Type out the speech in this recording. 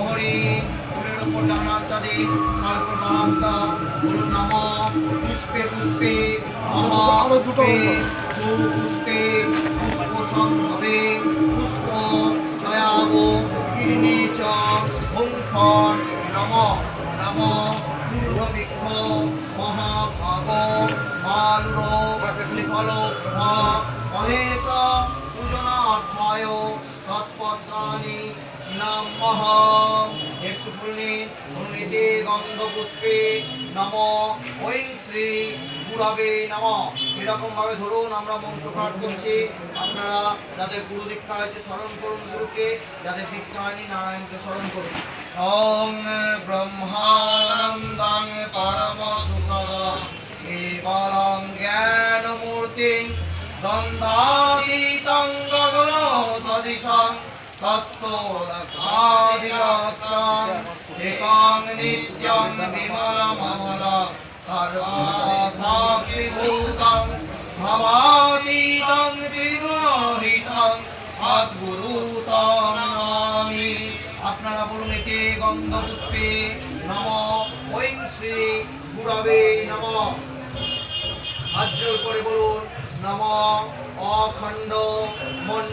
হরি ফুলের উপর ডানাত্তা দিন তারপর ডানাত্তা বলুন নম পুষ্পে পুষ্পে মহাপুষ্পে সুপুষ্পে পুষ্প সম্ভবে পুষ্প জয়াব কীর্ণে চ ওঙ্খন নম নম পূর্ববৃক্ষ মহাভাগ মালুর ফল মহেশ পূজনার্থায় তৎপত্রাণি নমঃ একটু ফুলনিতে গন্ধপুষ্পে নম ওই শ্রী গুরবে নম। এরকম ভাবে ধরুন আমরা মন্ত্র পাঠ করছি, আপনারা যাদের গুরু দীক্ষা হয়েছে স্মরণ করুন গুরুকে, যাদের দীক্ষা হয়নি নারায়ণকে স্মরণ করুন। ওং ব্রহ্মানন্দং পরম সুখদং কেবলং জ্ঞানমূর্তিং দ্বন্দ্বাতীতং গগন সদৃশং তত্ত্বলক্ষাদিলক্ষং একং নিত্যং বিমলমমলং সর্বদা সাক্ষীভূতং ভবাতীতং ত্রিগুণহিতং সদ্গুরু তং নমামি। আপনারা বলুন এতে গন্ধপুষ্পে নম ওং শ্রী গুরবে নম। হাত জোড় করে বলুন নম অখণ্ড মন